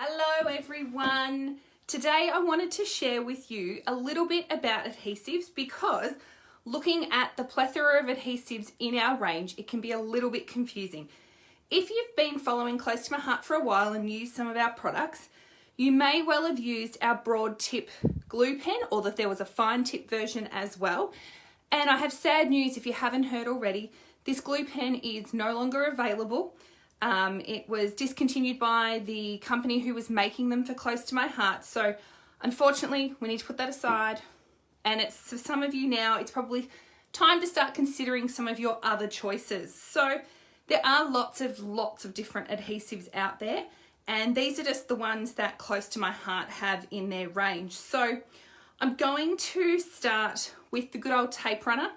Hello everyone. Today I wanted to share with you a little bit about adhesives because looking at the plethora of adhesives in our range, it can be a little bit confusing. If you've been following Close to My Heart for a while and used some of our products, you may well have used our broad tip glue pen, or that there was a fine tip version as well. And I have sad news if you haven't heard already, this glue pen is no longer available. It was discontinued by the company who was making them for Close to My Heart. So unfortunately, we need to put that aside. And it's for some of you now, it's probably time to start considering some of your other choices. So there are lots of different adhesives out there. And these are just the ones that Close to My Heart have in their range. So I'm going to start with the good old tape runner.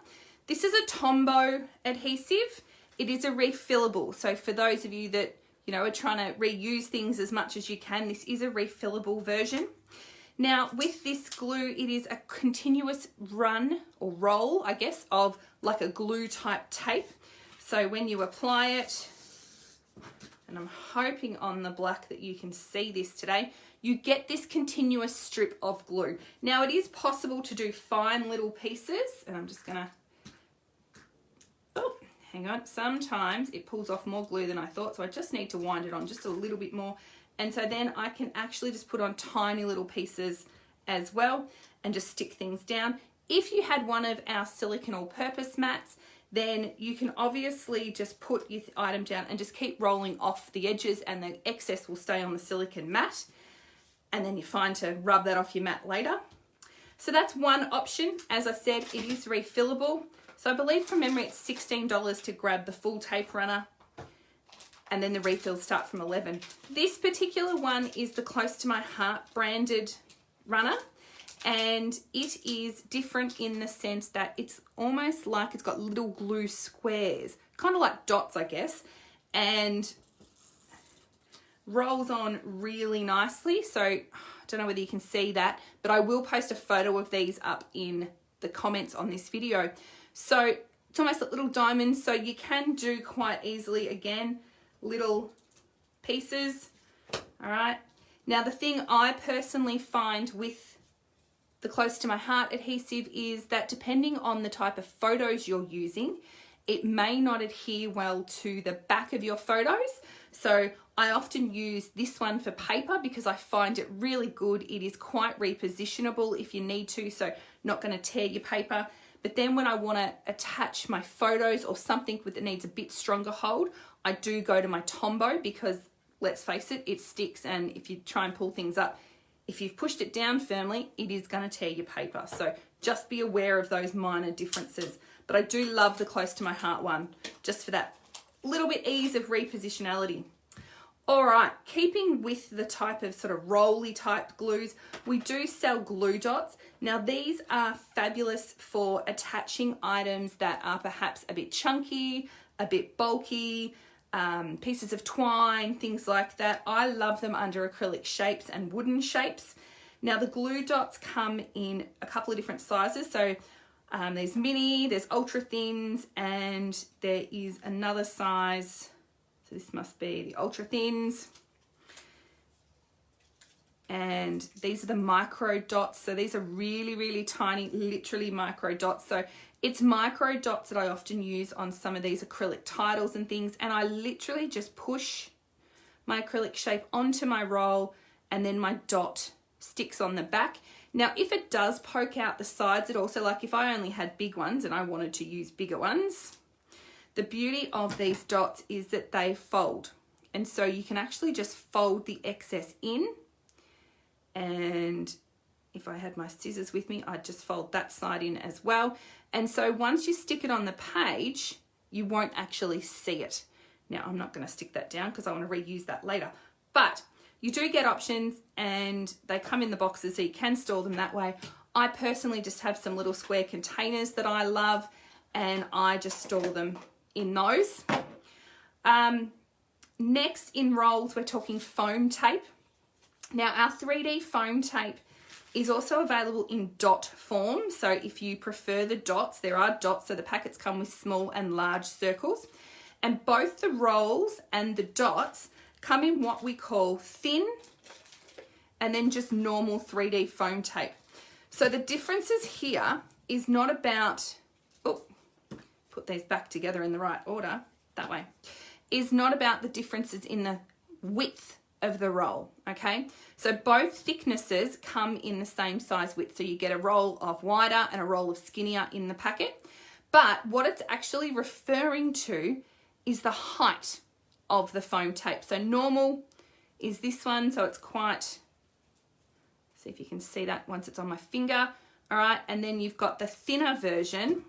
This is a Tombow adhesive. It is a refillable. So for those of you that, are trying to reuse things as much as you can, this is a refillable version. Now with this glue, it is a continuous run or roll, I guess, of like a glue type tape. So when you apply it, and I'm hoping on the black that you can see this today, you get this continuous strip of glue. Now it is possible to do fine little pieces, and I'm just gonna, hang on, sometimes it pulls off more glue than I thought, so I just need to wind it on just a little bit more. And so then I can actually just put on tiny little pieces as well and just stick things down. If you had one of our silicone all-purpose mats, then you can obviously just put your item down and just keep rolling off the edges, and the excess will stay on the silicone mat. And then you're fine to rub that off your mat later. So that's one option. As I said, it is refillable. So I believe from memory it's $16 to grab the full tape runner, and then the refills start from $11. This particular one is the Close to My Heart branded runner, and it is different in the sense that it's almost like it's got little glue squares, kind of like dots, I guess, and rolls on really nicely. So I don't know whether you can see that, but I will post a photo of these up in the comments on this video. So it's almost like little diamonds, so you can do quite easily, again, little pieces. All right. Now the thing I personally find with the Close to My Heart adhesive is that depending on the type of photos you're using, it may not adhere well to the back of your photos. So I often use this one for paper because I find it really good. It is quite repositionable if you need to, so not going to tear your paper. But then when I want to attach my photos or something that needs a bit stronger hold, I do go to my Tombow because, let's face it, it sticks, and if you try and pull things up, if you've pushed it down firmly, it is going to tear your paper. So just be aware of those minor differences. But I do love the Close to My Heart one, just for that little bit ease of repositionality. All right, keeping with the type of sort of rolly type glues, we do sell glue dots. Now these are fabulous for attaching items that are perhaps a bit chunky, a bit bulky, pieces of twine, things like that. I love them under acrylic shapes and wooden shapes. Now the glue dots come in a couple of different sizes. So there's mini, there's ultra thins, and there is another size. So this must be the ultra thins. And these are the micro dots. So these are really, really tiny, literally micro dots. So it's micro dots that I often use on some of these acrylic titles and things. And I literally just push my acrylic shape onto my roll, and then my dot sticks on the back. Now, if it does poke out the sides, it also, like if I only had big ones and I wanted to use bigger ones, the beauty of these dots is that they fold. And so you can actually just fold the excess in. And if I had my scissors with me, I'd just fold that side in as well. And so once you stick it on the page, you won't actually see it. Now, I'm not going to stick that down because I want to reuse that later. But you do get options, and they come in the boxes so you can store them that way. I personally just have some little square containers that I love, and I just store them in those. Next in rolls, we're talking foam tape. Now our 3D foam tape is also available in dot form. So if you prefer the dots, there are dots. So the packets come with small and large circles, and both the rolls and the dots come in what we call thin, and then just normal 3D foam tape. So the differences here is not about, oh, put these back together in the right order, that way, is not about the differences in the width of the roll, okay? So both thicknesses come in the same size width. So you get a roll of wider and a roll of skinnier in the packet. But what it's actually referring to is the height of the foam tape. So normal is this one, so it's quite, see if you can see that once it's on my finger. All right, and then you've got the thinner version,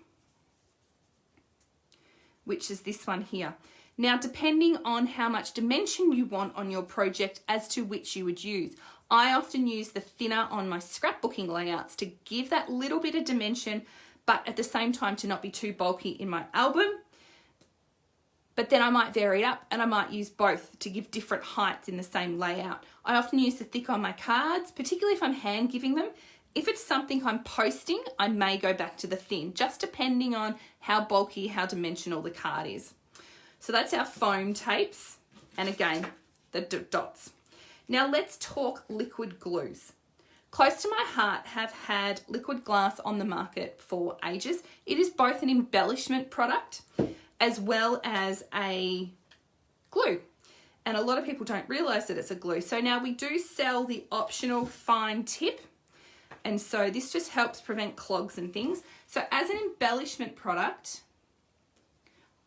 which is this one here. Now, depending on how much dimension you want on your project as to which you would use, I often use the thinner on my scrapbooking layouts to give that little bit of dimension, but at the same time to not be too bulky in my album. But then I might vary it up and I might use both to give different heights in the same layout. I often use the thick on my cards, particularly if I'm hand giving them. If it's something I'm posting, I may go back to the thin, just depending on how bulky, how dimensional the card is. So that's our foam tapes, and again, the dots. Now let's talk liquid glues. Close to my heart, have had liquid glass on the market for ages. It is both an embellishment product as well as a glue. And a lot of people don't realize that it's a glue. So now we do sell the optional fine tip. And so this just helps prevent clogs and things. So as an embellishment product,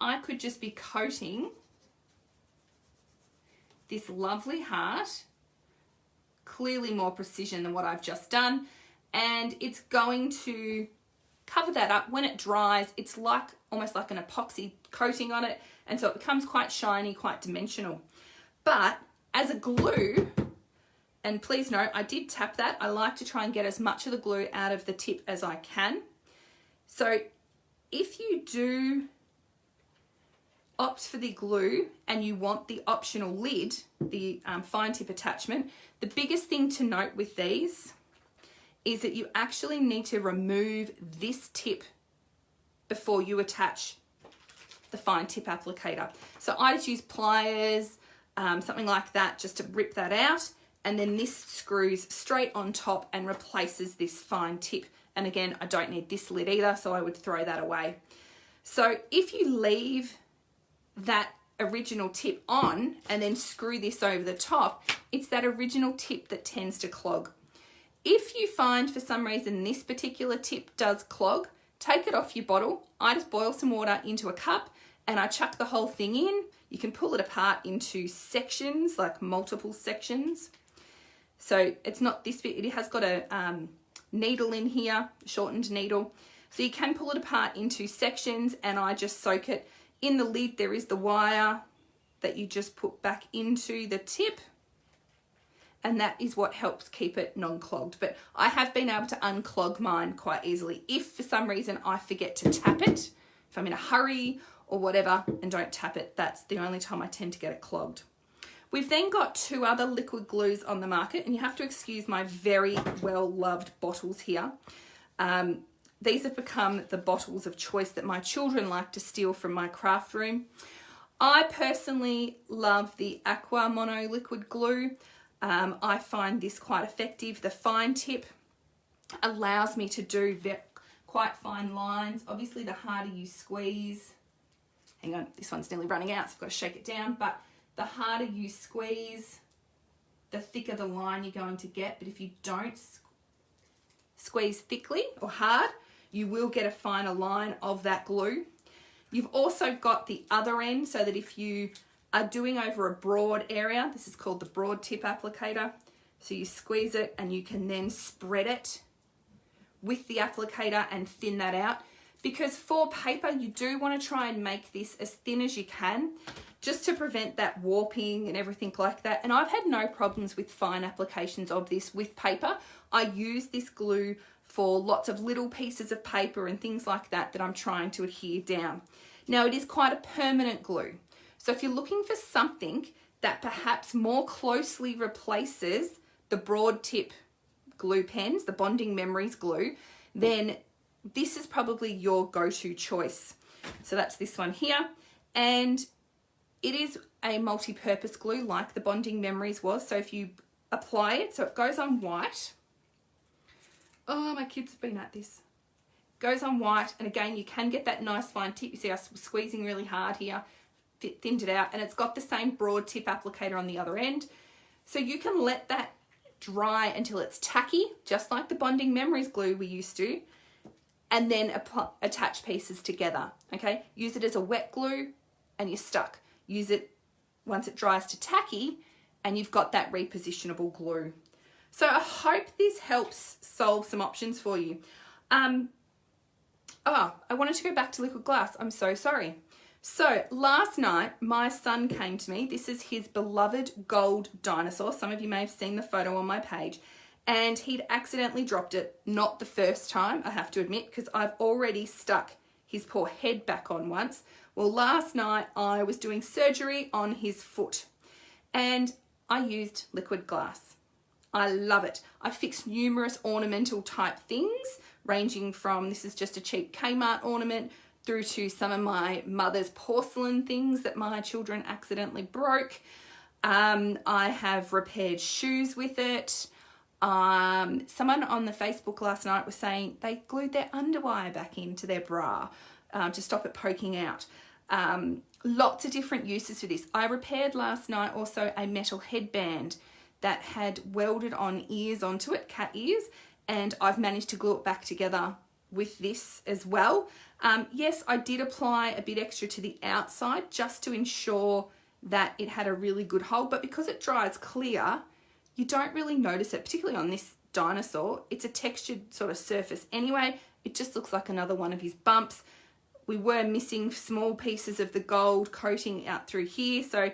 I could just be coating this lovely heart, clearly more precision than what I've just done, and it's going to cover that up. When it dries, it's like almost like an epoxy coating on it, and so it becomes quite shiny, quite dimensional. But as a glue, and please note, I did tap that. I like to try and get as much of the glue out of the tip as I can. So if you do opt for the glue and you want the optional lid, the fine tip attachment, the biggest thing to note with these is that you actually need to remove this tip before you attach the fine tip applicator. So I just use pliers, something like that, just to rip that out, and then this screws straight on top and replaces this fine tip. And again, I don't need this lid either, so I would throw that away. So if you leave that original tip on and then screw this over the top, it's that original tip that tends to clog. If you find for some reason this particular tip does clog, take it off your bottle. I just boil some water into a cup and I chuck the whole thing in. You can pull it apart into sections, like multiple sections. So it's not this bit, it has got a needle in here, shortened needle. So you can pull it apart into sections, and I just soak it. In the lid, there is the wire that you just put back into the tip, and that is what helps keep it non-clogged. But I have been able to unclog mine quite easily. If for some reason I forget to tap it, if I'm in a hurry or whatever and don't tap it, that's the only time I tend to get it clogged. We've then got two other liquid glues on the market, and you have to excuse my very well-loved bottles here. These have become the bottles of choice that my children like to steal from my craft room. I personally love the Aqua Mono liquid glue. I find this quite effective. The fine tip allows me to do quite fine lines. Obviously, the harder you squeeze, hang on, this one's nearly running out, so I've got to shake it down, but the harder you squeeze, the thicker the line you're going to get. But if you don't squeeze thickly or hard, you will get a finer line of that glue. You've also got the other end, so that if you are doing over a broad area, this is called the broad tip applicator. So you squeeze it and you can then spread it with the applicator and thin that out. Because for paper, you do want to try and make this as thin as you can, just to prevent that warping and everything like that. And I've had no problems with fine applications of this with paper. I use this glue for lots of little pieces of paper and things like that I'm trying to adhere down. Now, it is quite a permanent glue. So if you're looking for something that perhaps more closely replaces the broad tip glue pens, the Bonding Memories glue, then this is probably your go-to choice. So that's this one here. And it is a multi-purpose glue like the Bonding Memories was. So if you apply it so it goes on white. Oh, my kids have been at this. Goes on white, and again, you can get that nice fine tip. You see I was squeezing really hard here, thinned it out, and it's got the same broad tip applicator on the other end. So you can let that dry until it's tacky, just like the Bonding Memories glue we used to, and then attach pieces together, okay? Use it as a wet glue and you're stuck. Use it once it dries to tacky and you've got that repositionable glue. So I hope this helps solve some options for you. Oh, I wanted to go back to liquid glass. I'm so sorry. So last night, my son came to me. This is his beloved gold dinosaur. Some of you may have seen the photo on my page. And he'd accidentally dropped it. Not the first time, I have to admit, because I've already stuck his poor head back on once. Well, last night I was doing surgery on his foot and I used liquid glass. I love it. I fixed numerous ornamental type things, ranging from, this is just a cheap Kmart ornament, through to some of my mother's porcelain things that my children accidentally broke. I have repaired shoes with it. Someone on the Facebook last night was saying they glued their underwire back into their bra to stop it poking out. Lots of different uses for this. I repaired last night also a metal headband that had welded on ears onto it, cat ears, and I've managed to glue it back together with this as well. Yes, I did apply a bit extra to the outside just to ensure that it had a really good hold, but because it dries clear, you don't really notice it, particularly on this dinosaur. It's a textured sort of surface anyway. It just looks like another one of his bumps. We were missing small pieces of the gold coating out through here, so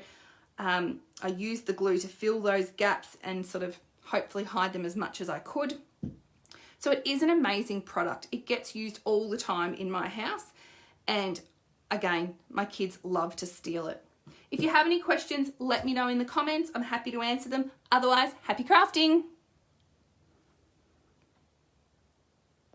I used the glue to fill those gaps and sort of hopefully hide them as much as I could. So it is an amazing product. It gets used all the time in my house, and again, my kids love to steal it. If you have any questions, let me know in the comments. I'm happy to answer them. Otherwise, happy crafting!